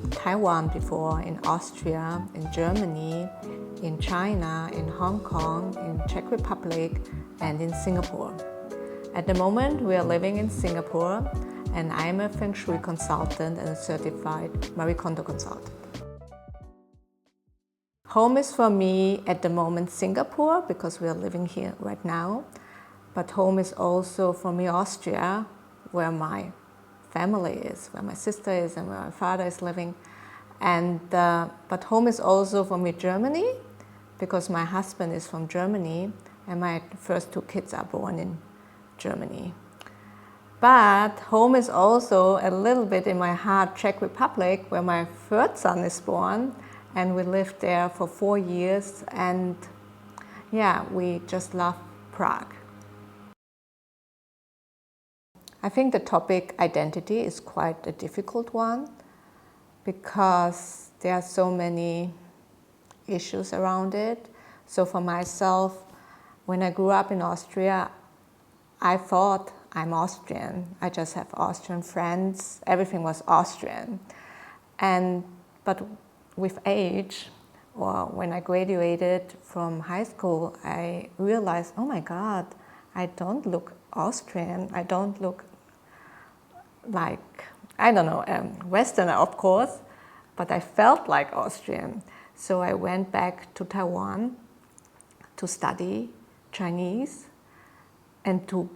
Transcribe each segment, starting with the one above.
in Taiwan before, in Austria, in Germany, in China, in Hong Kong, in Czech Republic, and in Singapore. At the moment, we are living in Singapore, and I'm a Feng Shui consultant and a certified Marie Kondo consultant. Home is for me at the moment Singapore, because we are living here right now. But home is also for me Austria, where my family is, where my sister is and where my father is living. But home is also for me Germany, because my husband is from Germany and my first two kids are born in Germany. But home is also a little bit in my heart Czech Republic, where my third son is born, and we lived there for 4 years, and yeah, we just love Prague. I think the topic identity is quite a difficult one, because there are so many issues around it. So for myself, when I grew up in Austria, I thought I'm Austrian. I just have Austrian friends. Everything was Austrian. But with age, or when I graduated from high school, I realized, oh my God, I don't look Austrian. I don't look like, I don't know, Westerner, of course, but I felt like Austrian. So I went back to Taiwan to study Chinese and to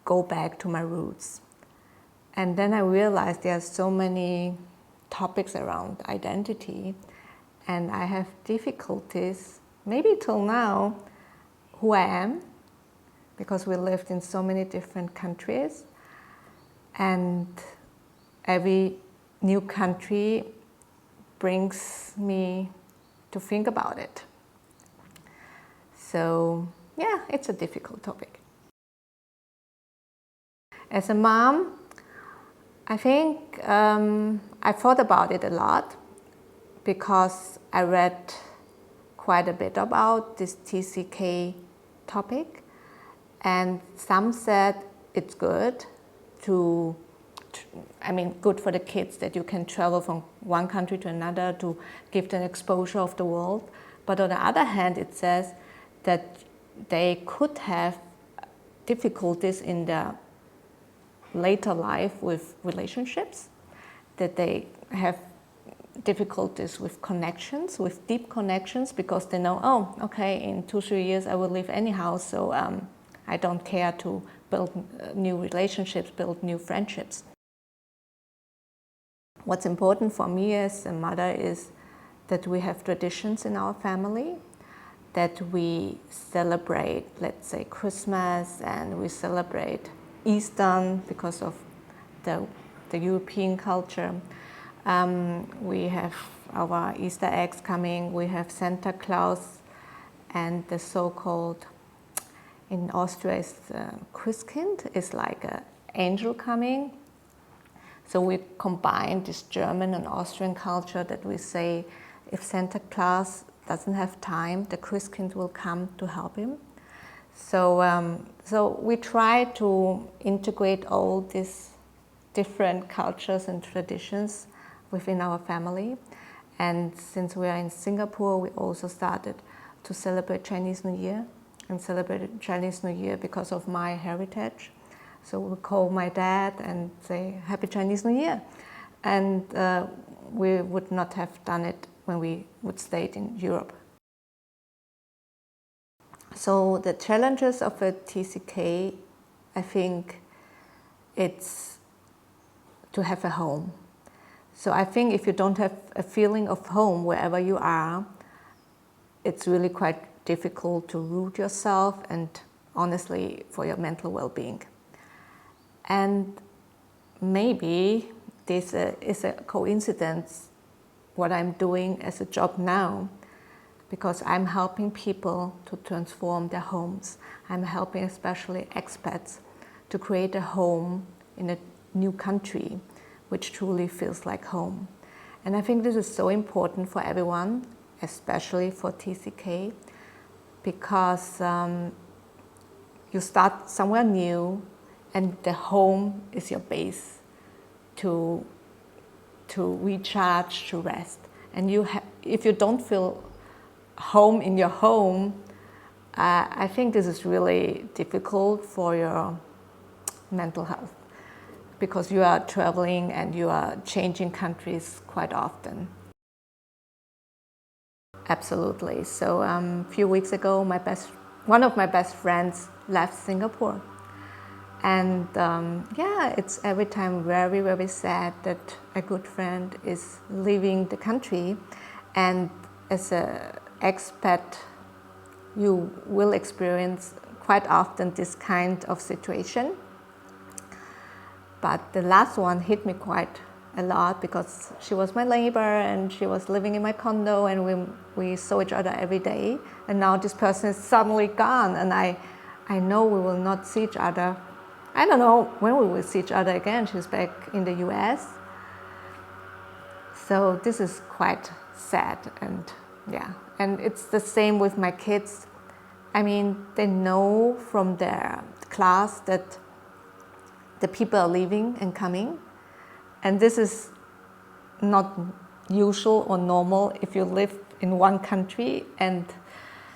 go back to my roots. And then I realized there are so many topics around identity, and I have difficulties, maybe till now, who I am, because we lived in so many different countries, and every new country brings me to think about it. So yeah, it's a difficult topic. As a mom, I think I thought about it a lot, because I read quite a bit about this TCK topic, and some said it's good good for the kids, that you can travel from one country to another to give them exposure of the world. But on the other hand, it says that they could have difficulties in their later life with relationships, that they have difficulties with connections, with deep connections, because they know, oh, okay, in 2-3 years I will leave anyhow, so I don't care to build new relationships, build new friendships. What's important for me as a mother is that we have traditions in our family, that we celebrate, let's say, Christmas, and we celebrate Easter because of the European culture. We have our Easter eggs coming, we have Santa Claus, and the so-called, in Austria is Christkind, is like an angel coming. So we combine this German and Austrian culture, that we say if Santa Claus doesn't have time, the Christkind will come to help him. So we try to integrate all these different cultures and traditions within our family. And since we are in Singapore, we also started to celebrate Chinese New Year, and celebrated Chinese New Year because of my heritage. So we call my dad and say, Happy Chinese New Year. And we would not have done it when we would stay in Europe. So the challenges of a TCK, I think it's to have a home. So I think if you don't have a feeling of home wherever you are, it's really quite difficult to root yourself and honestly for your mental well-being. And maybe this is a coincidence what I'm doing as a job now, because I'm helping people to transform their homes. I'm helping especially expats to create a home in a new country which truly feels like home. And I think this is so important for everyone, especially for TCK, because you start somewhere new, and the home is your base to to recharge, to rest. And if you don't feel home in your home, I think this is really difficult for your mental health, because you are traveling and you are changing countries quite often. Absolutely. So a few weeks ago, one of my best friends left Singapore. And it's every time very, very sad that a good friend is leaving the country. And as an expat, you will experience quite often this kind of situation. But the last one hit me quite a lot, because she was my neighbor and she was living in my condo, and we saw each other every day. And now this person is suddenly gone, and I know we will not see each other. I don't know when we will see each other again. She's back in the US. So this is quite sad, and it's the same with my kids. I mean, they know from their class that the people are leaving and coming. And this is not usual or normal if you live in one country and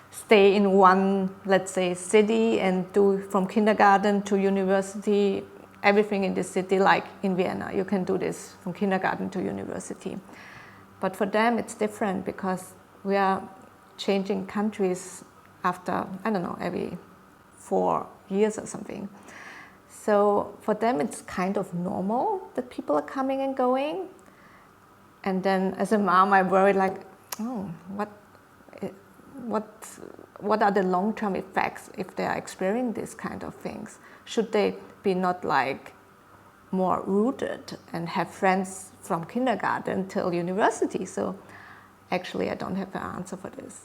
stay in one, let's say, city and do from kindergarten to university, everything in the city, like in Vienna. You can do this from kindergarten to university. But for them, it's different, because we are changing countries after, I don't know, every 4 years or something. So for them, it's kind of normal that people are coming and going. And then as a mom, I worry like, oh, what are the long-term effects if they are experiencing these kind of things? Should they be not like more rooted and have friends from kindergarten till university? So actually, I don't have an answer for this.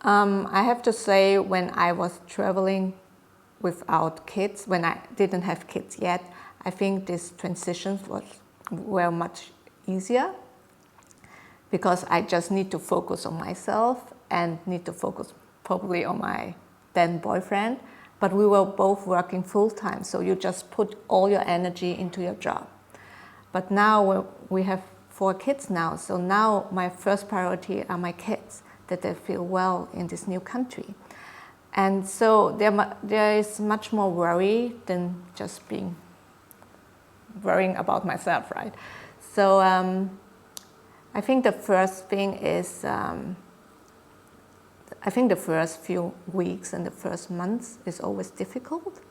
I have to say, when I was traveling without kids, when I didn't have kids yet, I think these transitions were much easier, because I just need to focus on myself and need to focus probably on my then boyfriend. But we were both working full time, so you just put all your energy into your job. But now we have 4 kids now, so now my first priority are my kids, that they feel well in this new country. And so there is much more worry than just worrying about myself, right? So I think the first thing is, I think the first few weeks and the first months is always difficult,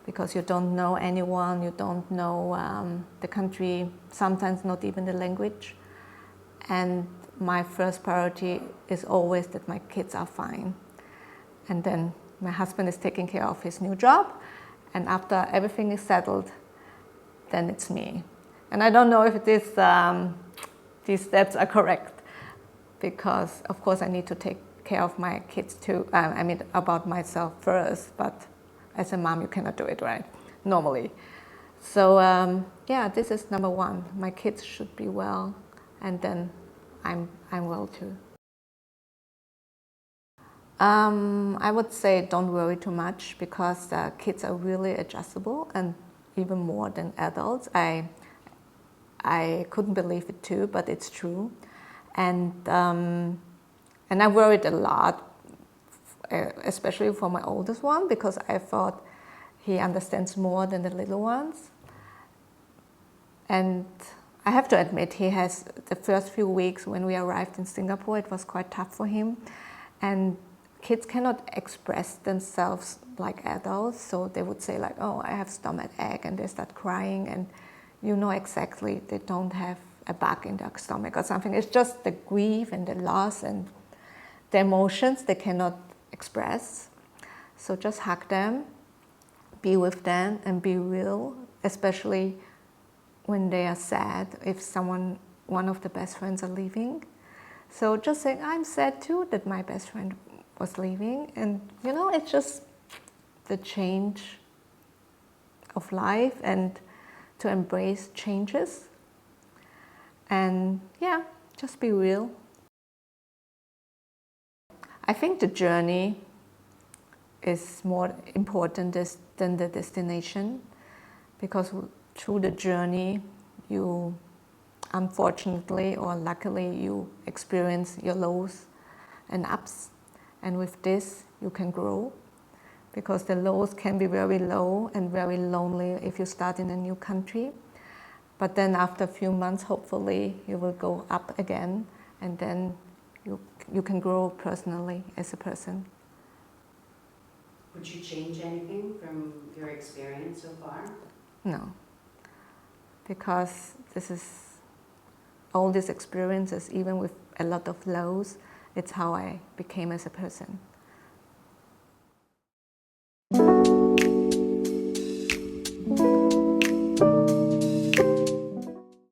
because you don't know anyone, you don't know the country, sometimes not even the language. And my first priority is always that my kids are fine. And then my husband is taking care of his new job, and after everything is settled, then it's me. And I don't know if these steps are correct, because of course I need to take care of my kids too. I mean, about myself first, but as a mom you cannot do it, right? Normally. So this is number 1. My kids should be well, and then I'm well too. I would say don't worry too much, because kids are really adjustable, and even more than adults. I couldn't believe it too, but it's true. And I worried a lot, especially for my oldest one, because I thought he understands more than the little ones. And I have to admit, he has the first few weeks when we arrived in Singapore, it was quite tough for him. And kids cannot express themselves like adults, so they would say like, oh, I have stomach ache, and they start crying, and you know exactly they don't have a bug in their stomach or something. It's just the grief and the loss and the emotions they cannot express. So just hug them, be with them, and be real, especially when they are sad, if one of the best friends are leaving. So just saying, I'm sad too that my best friend was leaving. And it's just the change of life, and to embrace changes. And just be real. I think the journey is more important than the destination, because through the journey, you unfortunately or luckily you experience your lows and ups, and with this you can grow, because the lows can be very low and very lonely if you start in a new country. But then after a few months, hopefully you will go up again, and then you can grow personally as a person. Would you change anything from your experience so far? No, because all these experiences, even with a lot of lows, it's how I became as a person.